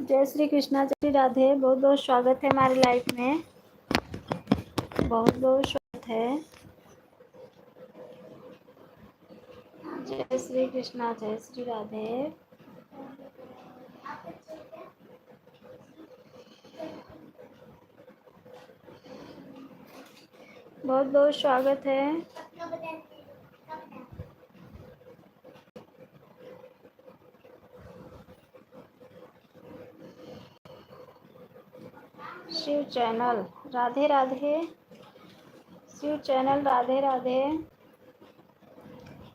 जय श्री कृष्णा, जय श्री राधे। बहुत बहुत स्वागत है हमारी लाइफ में। बहुत बहुत स्वागत है। जय श्री कृष्णा, जय श्री राधे। बहुत बहुत स्वागत है। शिव चैनल राधे राधे। शिव चैनल राधे राधे।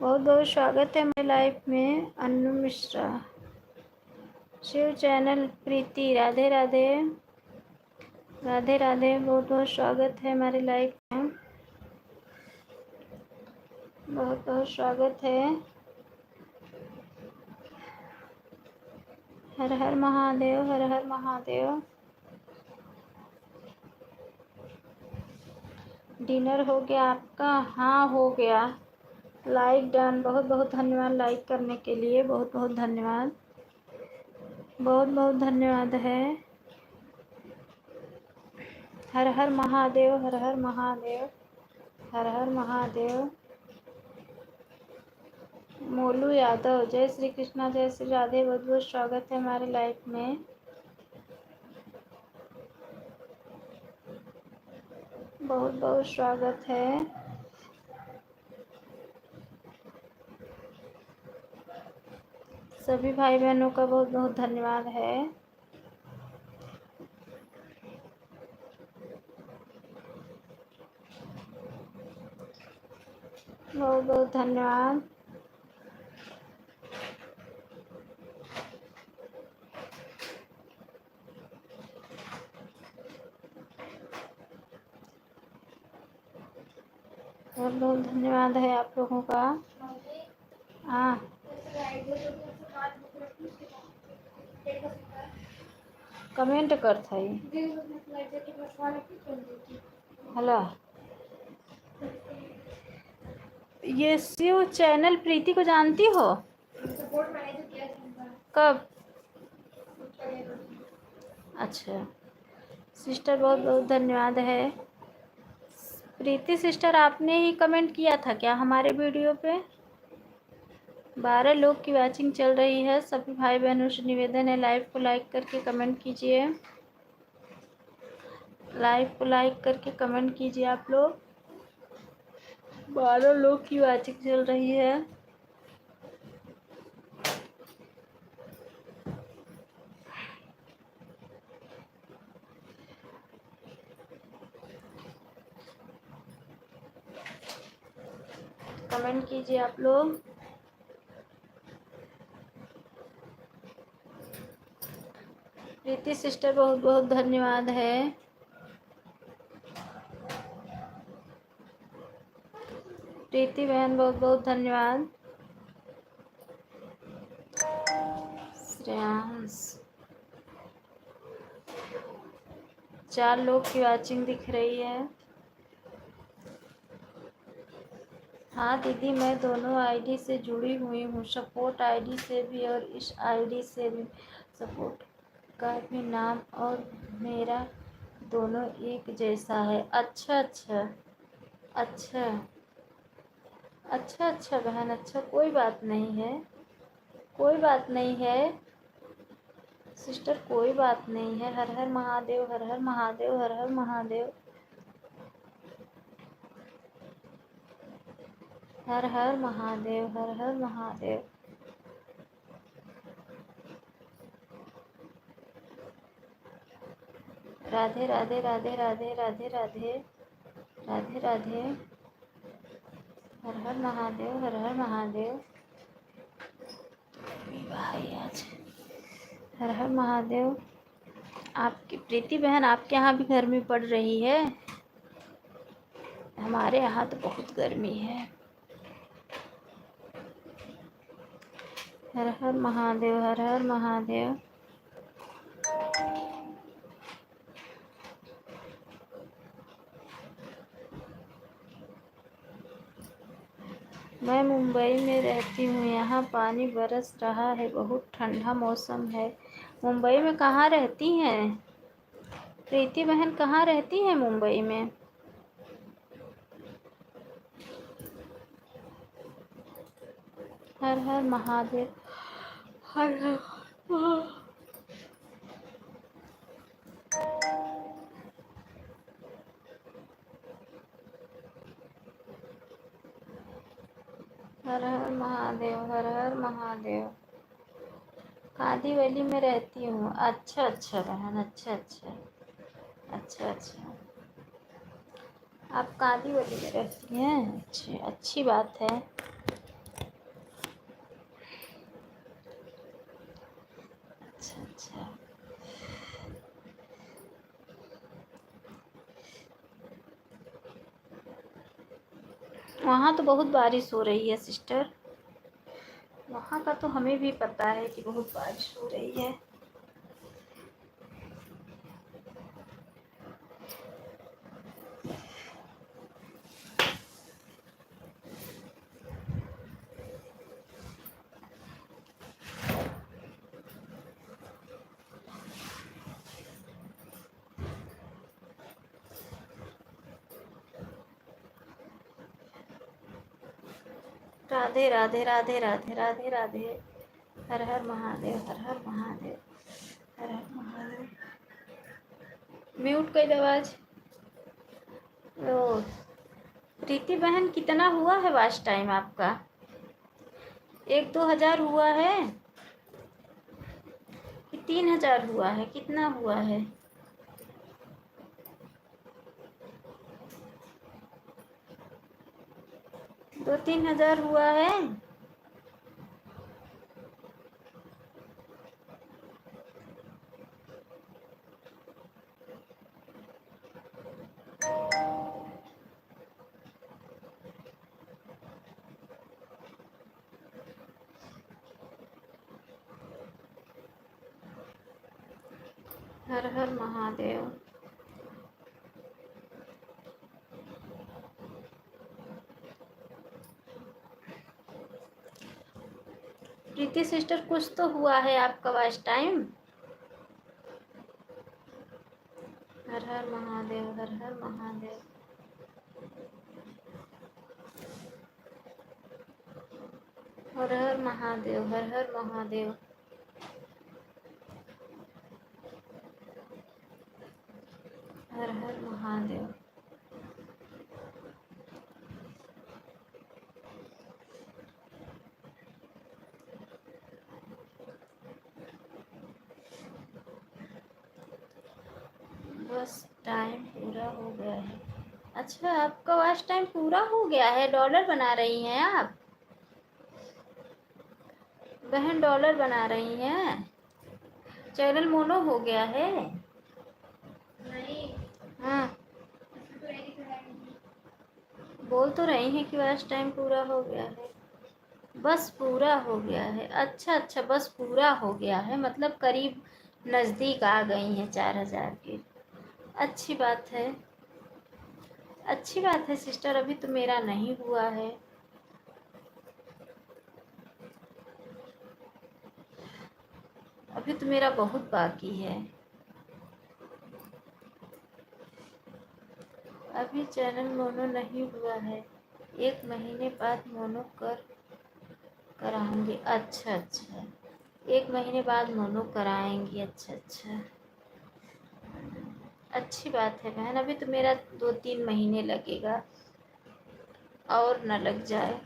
बहुत बहुत स्वागत है मेरी लाइफ में। अनु मिश्रा। शिव चैनल प्रीति राधे राधे। राधे राधे। बहुत बहुत स्वागत है हमारी लाइफ में। बहुत बहुत स्वागत है। हर हर महादेव, हर हर महादेव। डिनर हो गया आपका? हाँ, हो गया। Like done. बहुत बहुत धन्यवाद लाइक करने के लिए। बहुत बहुत धन्यवाद। बहुत बहुत धन्यवाद है। हर हर महादेव, हर हर महादेव, हर हर महादेव। मोलू यादव, जय श्री कृष्णा, जय श्री राधे। बहुत बहुत स्वागत है हमारी लाइफ में। बहुत बहुत स्वागत है। सभी भाई बहनों का बहुत बहुत धन्यवाद है। बहुत बहुत धन्यवाद। बहुत बहुत धन्यवाद है आप लोगों का। हाँ, कमेंट कर था हेलो। ये शिव चैनल प्रीति को जानती हो? कब? अच्छा सिस्टर, बहुत बहुत धन्यवाद है। प्रीति सिस्टर, आपने ही कमेंट किया था क्या हमारे वीडियो पे? 12 लोग की वॉचिंग चल रही है। सभी भाई बहनों से निवेदन है, लाइव को लाइक करके कमेंट कीजिए। लाइव को लाइक करके कमेंट कीजिए आप लोग। 12 लोग की वॉचिंग चल रही है। कमेंट कीजिए आप लोग। प्रीति सिस्टर, बहुत बहुत धन्यवाद है। प्रीति बहन, बहुत बहुत धन्यवाद। श्रेयांश, 4 लोग की वॉचिंग दिख रही है। हाँ दीदी, मैं दोनों आईडी से जुड़ी हुई हूँ, सपोर्ट आईडी से भी और इस आईडी से भी। सपोर्ट का भी नाम और मेरा दोनों एक जैसा है। अच्छा अच्छा अच्छा अच्छा अच्छा बहन, अच्छा, कोई बात नहीं है, कोई बात नहीं है सिस्टर, कोई बात नहीं है। हर हर महादेव, हर हर महादेव, हर हर महादेव, हर हर महादेव, हर हर महादेव। राधे राधे, राधे राधे, राधे राधे, राधे राधे। हर हर महादेव, हर हर महादेव। भाई आज हर हर महादेव। आपकी प्रीति बहन, आपके यहाँ भी गर्मी पड़ रही है? हमारे यहाँ तो बहुत गर्मी है। हर हर महादेव, हर हर महादेव। मैं मुंबई में रहती हूँ। यहाँ पानी बरस रहा है, बहुत ठंडा मौसम है। मुंबई में कहाँ रहती हैं? प्रीति बहन कहाँ रहती हैं मुंबई में? हर हर महादेव। हर हर हर हर महादेव। हर हर महादेव। कादीवली में रहती हूँ। अच्छा अच्छा बहन, अच्छा अच्छा। अच्छा अच्छा, आप कादीवली में रहती हैं? अच्छी अच्छी बात है। अच्छा अच्छा। वहाँ तो बहुत बारिश हो रही है सिस्टर। वहाँ का तो हमें भी पता है कि बहुत बारिश हो रही है। राधे राधे राधे राधे राधे राधे। हर हर महादेव। हर हर महादेव। हर हर महादेव। म्यूट कर दो आवाज। ओ प्रीति बहन, कितना हुआ है वॉच टाइम आपका? 1-2 हज़ार हुआ है कि 3 हज़ार हुआ है? कितना हुआ है? 2-3 हज़ार हुआ है? हर हर महादेव। प्रीति सिस्टर, कुछ तो हुआ है आपका वॉच टाइम। हर हर महादेव। हर हर महादेव। हर हर महादेव। हर हर महादेव। हर हर महादेव। बस टाइम पूरा हो गया है। अच्छा, आपका वॉच टाइम पूरा हो गया है? डॉलर बना रही हैं आप बहन? डॉलर बना रही हैं? चैनल मोनो हो गया है? नहीं। हाँ, बोल तो रही हैं कि वॉच टाइम पूरा हो गया है। बस पूरा हो गया है। अच्छा अच्छा, बस पूरा हो गया है, मतलब करीब नज़दीक आ गई हैं 4 हज़ार की। अच्छी बात है। अच्छी बात है सिस्टर, अभी तो मेरा नहीं हुआ है। अभी तो मेरा बहुत बाकी है। अभी चैनल मोनो नहीं हुआ है। 1 महीने बाद मोनो कराऊंगी। अच्छा अच्छा, 1 महीने बाद मोनो कराएंगी। अच्छा अच्छा, अच्छी बात है बहन। अभी तो मेरा 2-3 महीने लगेगा, और न लग जाए।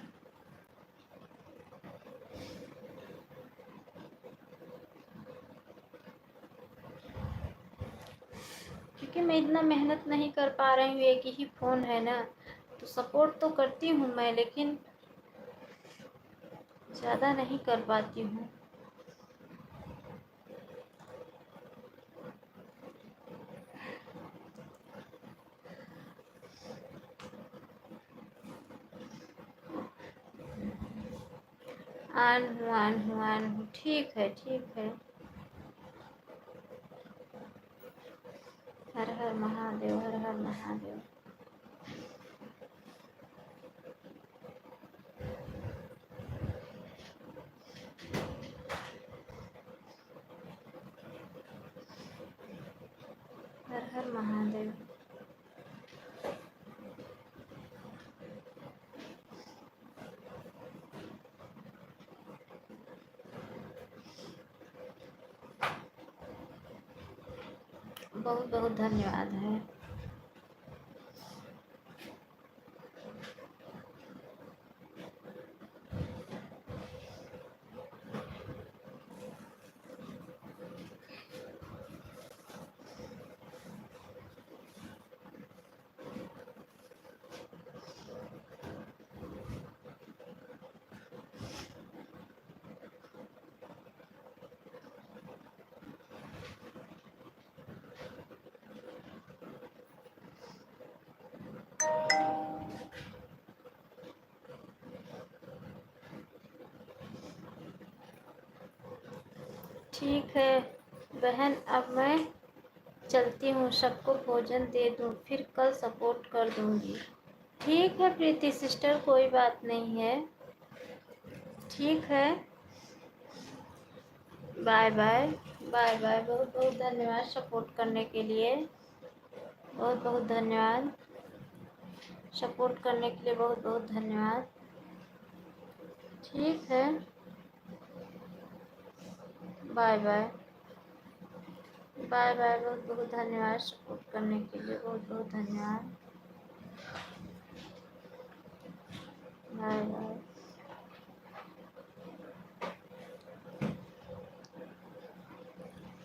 क्योंकि मैं इतना मेहनत नहीं कर पा रही हूँ, एक ही फ़ोन है ना, तो सपोर्ट तो करती हूँ मैं, लेकिन ज़्यादा नहीं कर पाती हूँ। आन हूँ। ठीक है ठीक है। हर हर महादेव। हर हर महादेव। हर महादेव। बहुत बहुत धन्यवाद है। ठीक है बहन, अब मैं चलती हूँ, सबको भोजन दे दूँ, फिर कल सपोर्ट कर दूँगी। ठीक है प्रीति सिस्टर, कोई बात नहीं है। ठीक है, बाय बाय। Bye bye. बहुत बहुत धन्यवाद सपोर्ट करने के लिए। बहुत बहुत धन्यवाद सपोर्ट करने के लिए। बहुत बहुत धन्यवाद। ठीक है, बाय बाय। Bye bye. बहुत बहुत धन्यवाद सपोर्ट करने के लिए। बहुत बहुत धन्यवाद। Bye bye.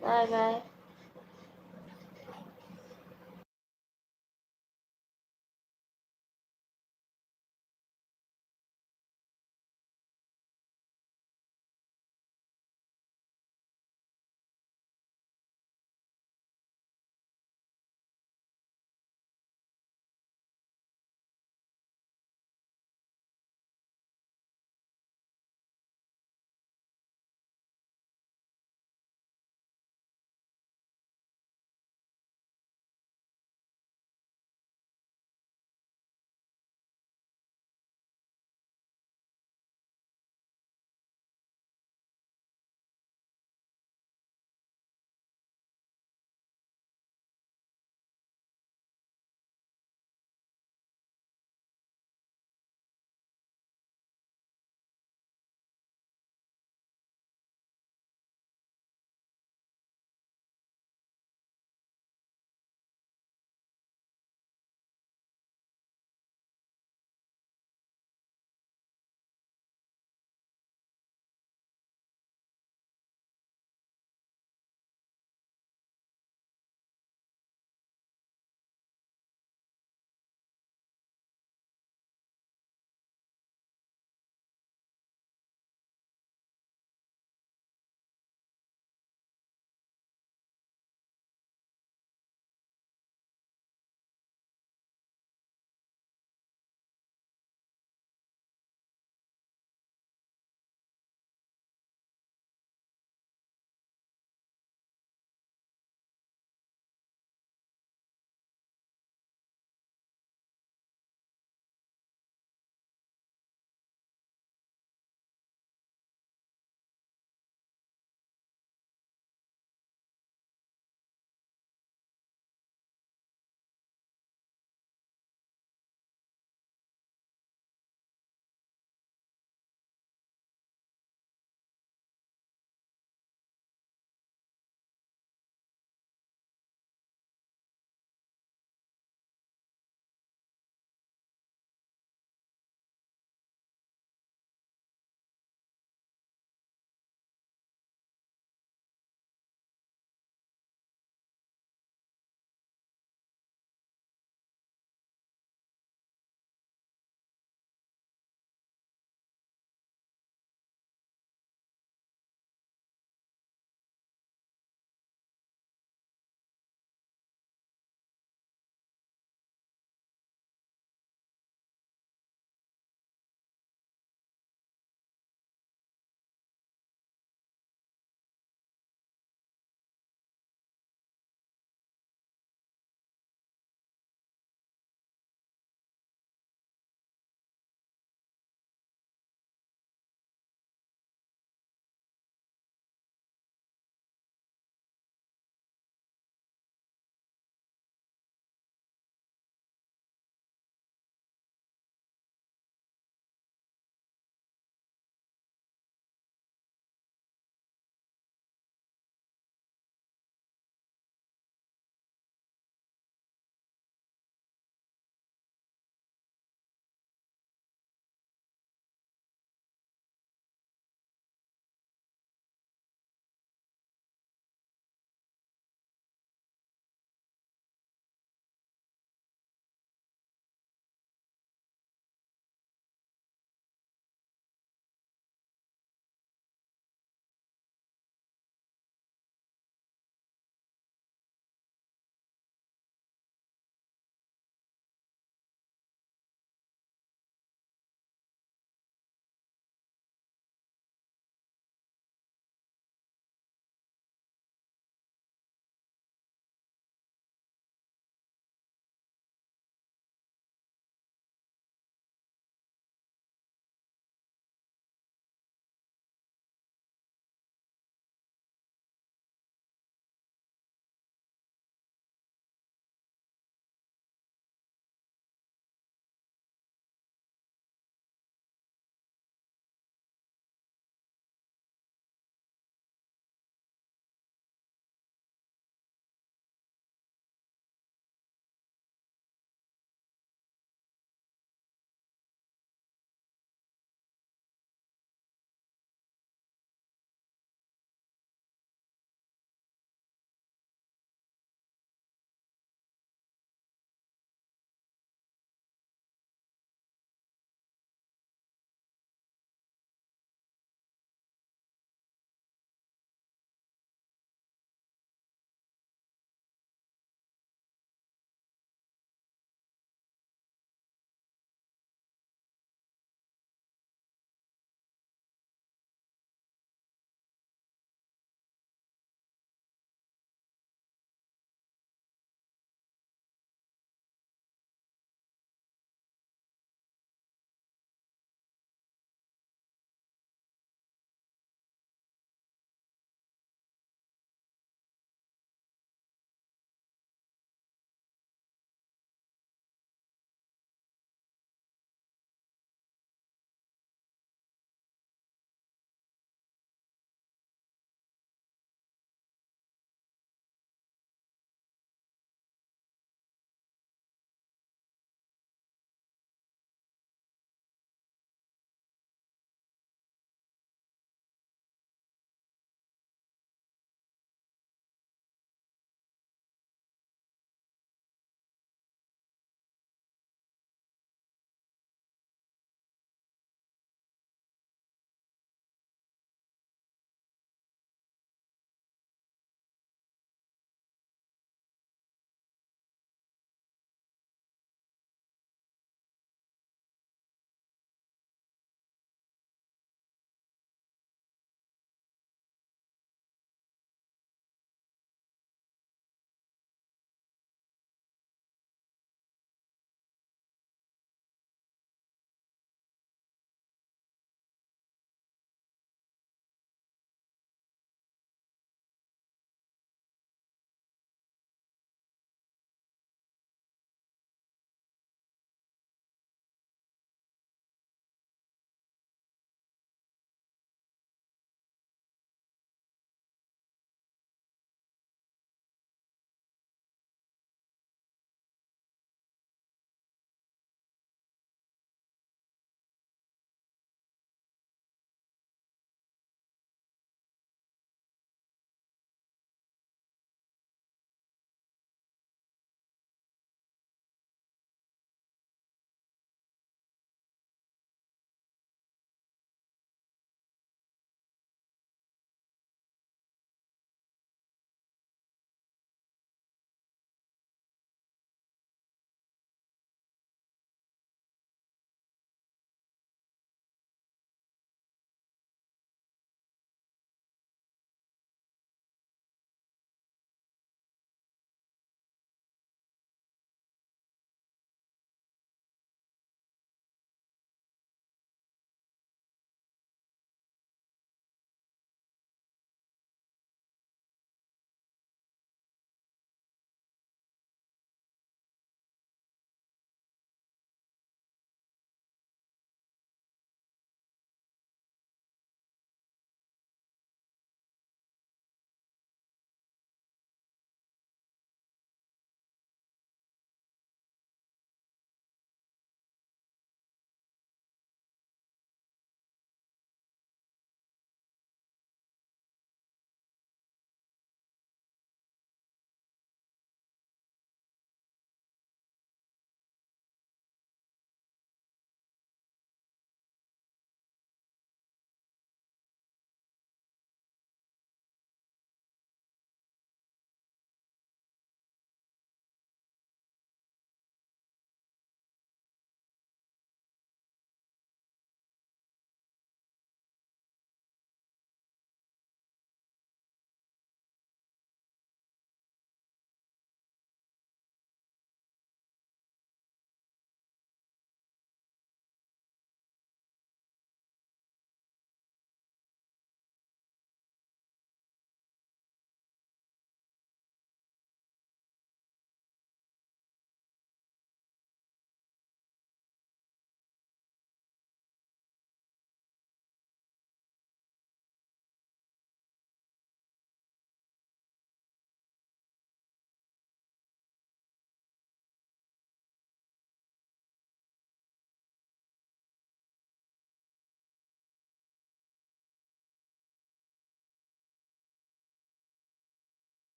Bye bye.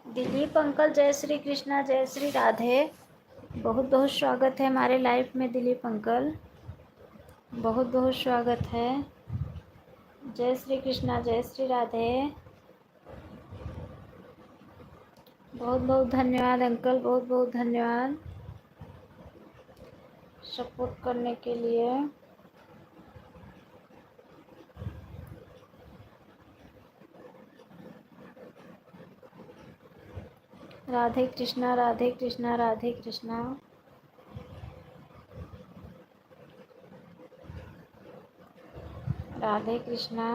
Dilip uncle, जय श्री कृष्णा, जय श्री राधे। बहुत बहुत स्वागत है हमारे लाइफ में दिलीप अंकल, बहुत बहुत स्वागत है। जय श्री कृष्णा, जय श्री राधे। बहुत बहुत धन्यवाद अंकल, बहुत बहुत धन्यवाद सपोर्ट करने के लिए। राधे कृष्णा, राधे कृष्णा, राधे कृष्णा। राधे कृष्णा।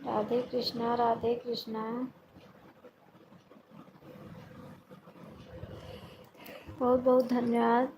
राधे कृष्णा, राधे कृष्णा। बहुत बहुत धन्यवाद।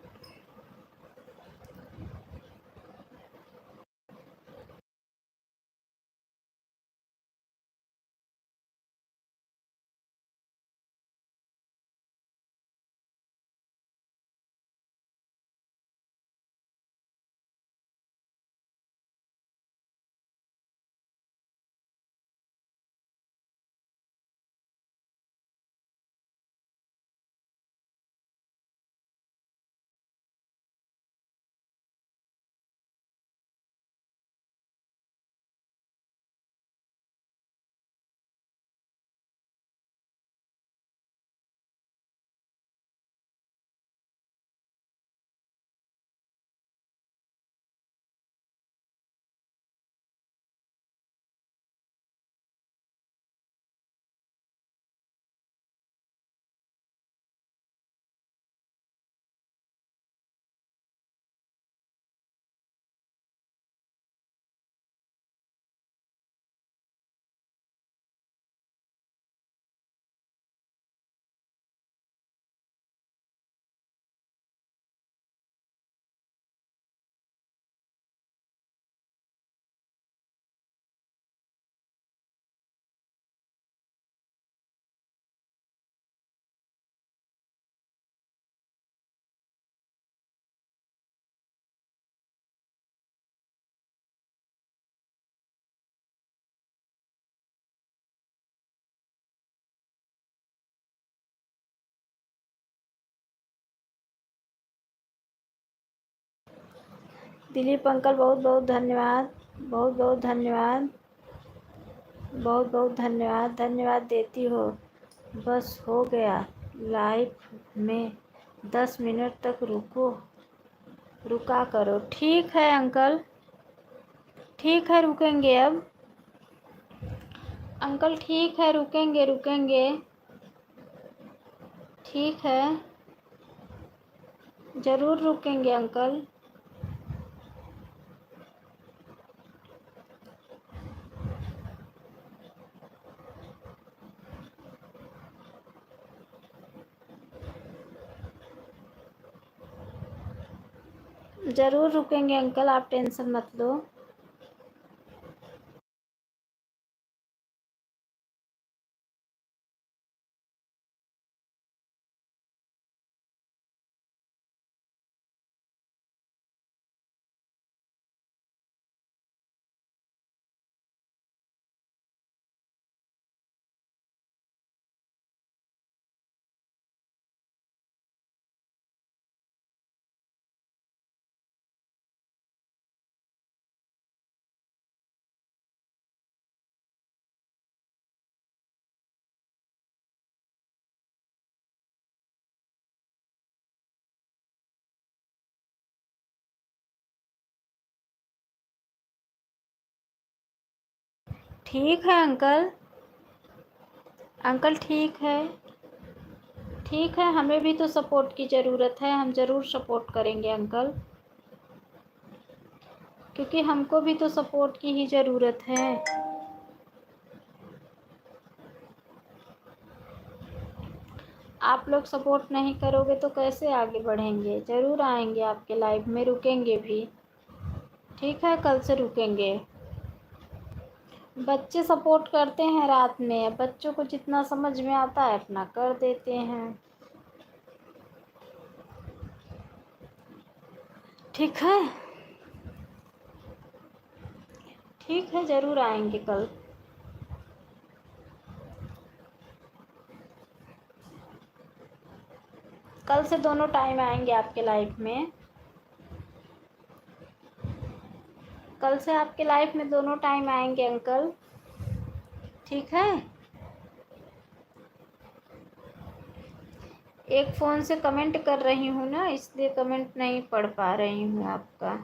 दिलीप अंकल, बहुत बहुत धन्यवाद, बहुत बहुत धन्यवाद, बहुत बहुत धन्यवाद। धन्यवाद देती हो। बस हो गया, लाइफ में 10 मिनट तक रुका करो। ठीक है अंकल, ठीक है, रुकेंगे अब। अंकल ठीक है, रुकेंगे रुकेंगे। ठीक है, ज़रूर रुकेंगे अंकल। ज़रूर रुकेंगे अंकल, आप टेंशन मत लो। ठीक है अंकल, अंकल ठीक है, ठीक है। हमें भी तो सपोर्ट की ज़रूरत है, हम ज़रूर सपोर्ट करेंगे अंकल, क्योंकि हमको भी तो सपोर्ट की ही ज़रूरत है। आप लोग सपोर्ट नहीं करोगे तो कैसे आगे बढ़ेंगे। ज़रूर आएंगे आपके लाइफ में, रुकेंगे भी। ठीक है, कल से रुकेंगे। बच्चे सपोर्ट करते हैं रात में, बच्चों को जितना समझ में आता है अपना कर देते हैं। ठीक है, ठीक है, ज़रूर आएंगे कल। कल से दोनों टाइम आएंगे आपके लाइफ में। कल से आपके लाइफ में दोनों टाइम आएंगे अंकल। ठीक है, एक फ़ोन से कमेंट कर रही हूँ ना, इसलिए कमेंट नहीं पढ़ पा रही हूँ आपका।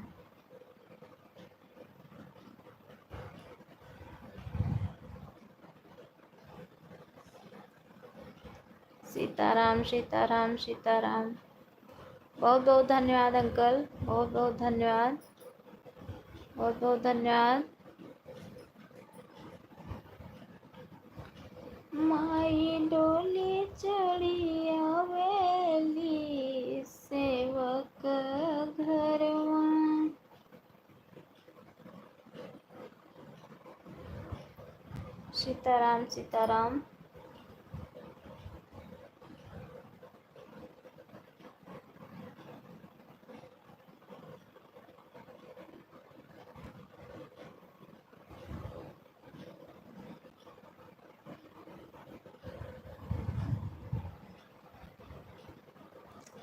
सीताराम सीताराम सीताराम। बहुत बहुत धन्यवाद अंकल, बहुत बहुत धन्यवाद, बहुत बहुत धन्यवाद। माई डोली चढ़ी आवेली सेवक घरवा। सीताराम सीताराम।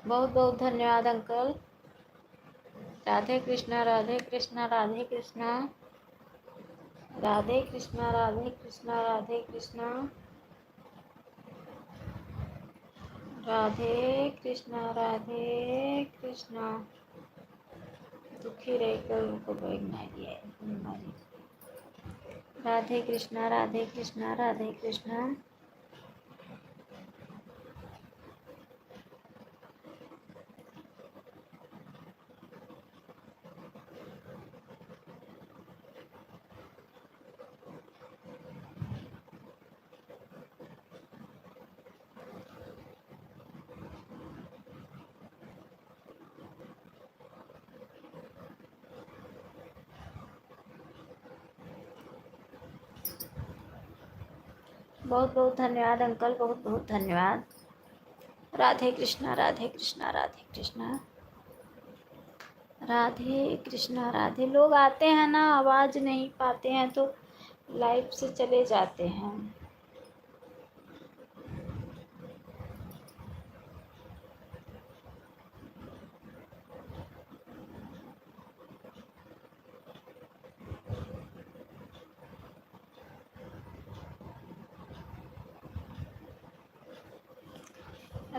बहुत बहुत धन्यवाद अंकल। राधे कृष्णा राधे कृष्णा राधे कृष्णा राधे कृष्णा राधे कृष्णा राधे कृष्णा राधे कृष्णा राधे कृष्णा। दुखी रहकर उनको बैठना दिया है बीमारी। राधे कृष्णा राधे कृष्णा राधे कृष्णा। बहुत बहुत धन्यवाद अंकल, बहुत बहुत धन्यवाद। राधे कृष्णा राधे कृष्णा राधे कृष्णा राधे कृष्णा राधे। लोग आते हैं ना, आवाज़ नहीं पाते हैं तो लाइव से चले जाते हैं।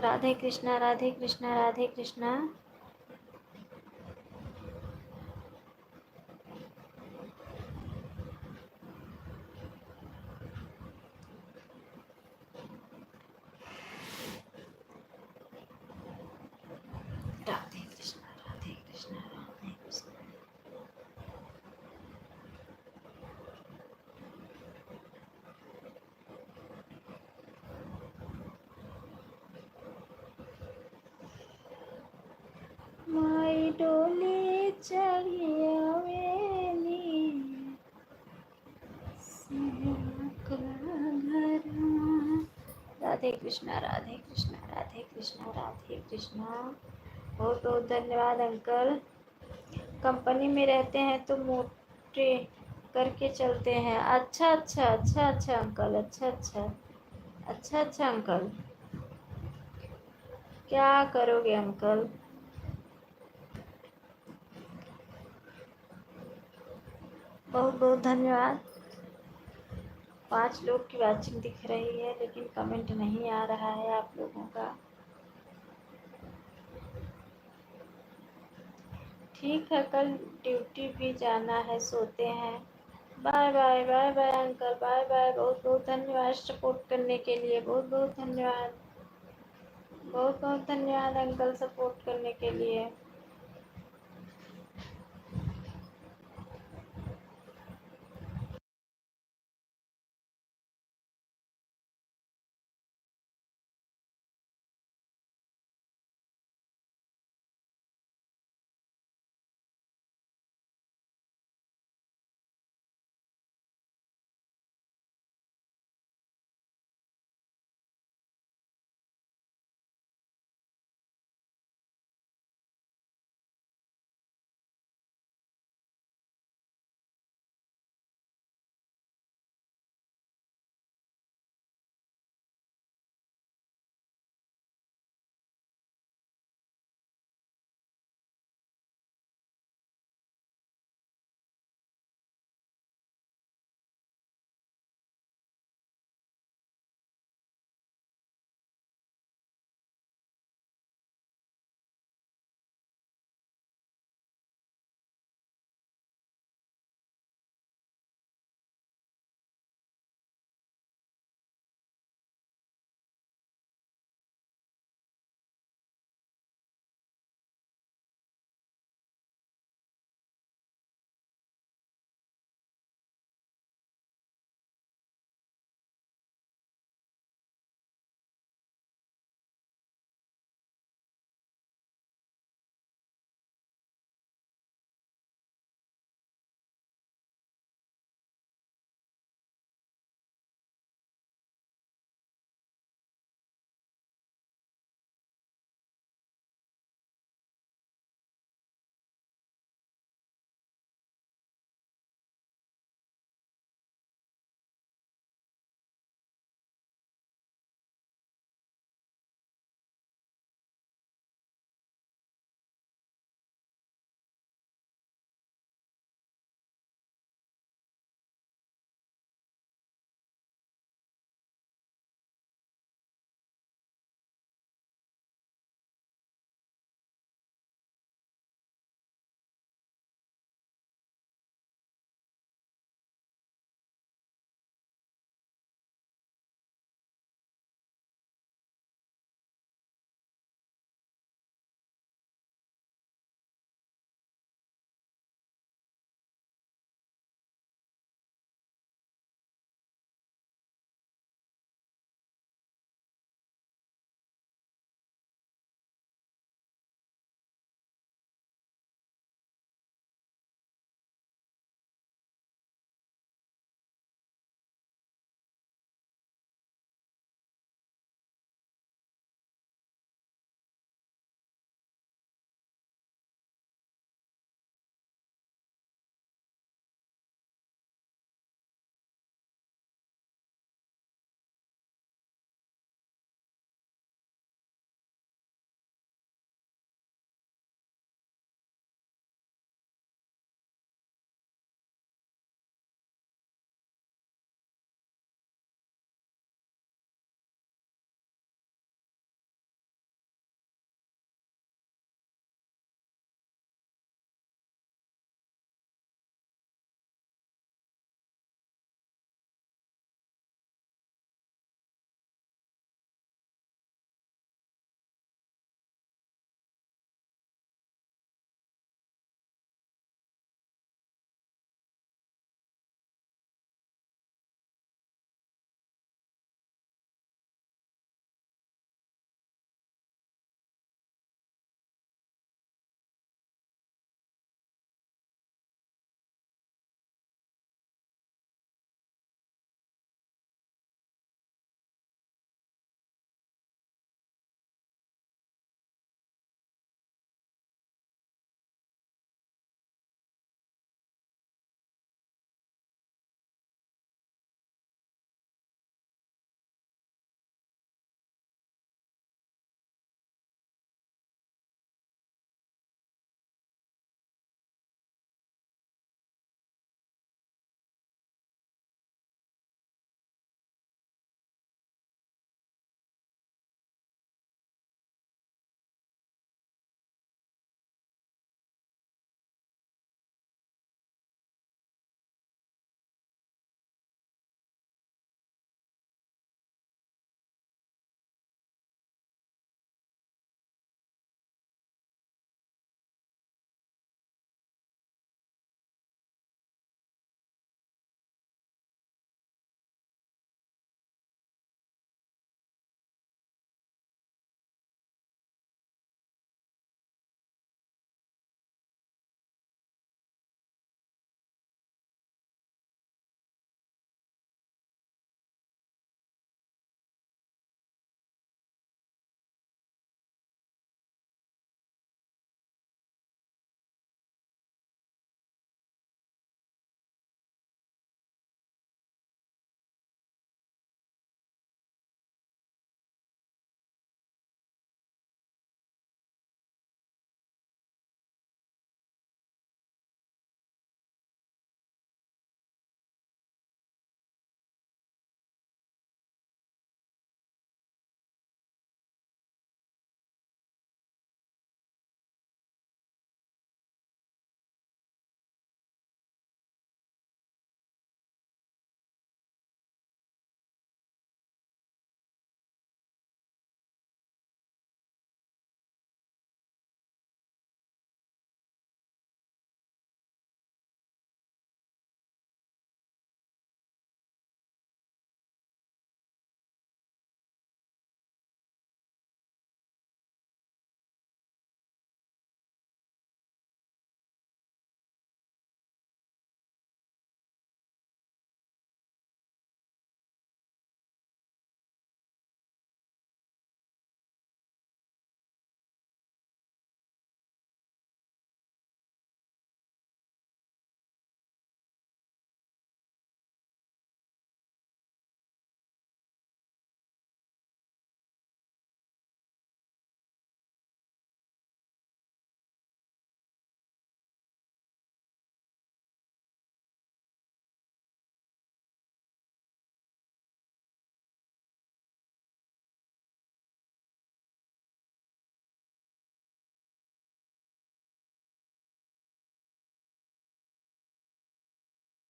राधे कृष्णा राधे कृष्णा राधे कृष्णा। राधे कृष्णा राधे कृष्णा राधे कृष्णा। माई डोली चढ़ी आवेली सेवक घरवा। राधे कृष्णा राधे कृष्णा राधे कृष्णा राधे कृष्णा। बहुत बहुत धन्यवाद अंकल। कंपनी में रहते हैं तो मोटे करके चलते हैं। अच्छा अच्छा अच्छा अच्छा अंकल, अच्छा अच्छा अच्छा अच्छा अंकल। क्या करोगे अंकल? बहुत बहुत धन्यवाद। 5 लोग की वाचिंग दिख रही है लेकिन कमेंट नहीं आ रहा है आप लोगों का। ठीक है, कल ड्यूटी भी जाना है, सोते हैं। Bye bye bye bye uncle, bye bye. बहुत बहुत धन्यवाद सपोर्ट करने के लिए, बहुत बहुत धन्यवाद, बहुत बहुत धन्यवाद अंकल सपोर्ट करने के लिए।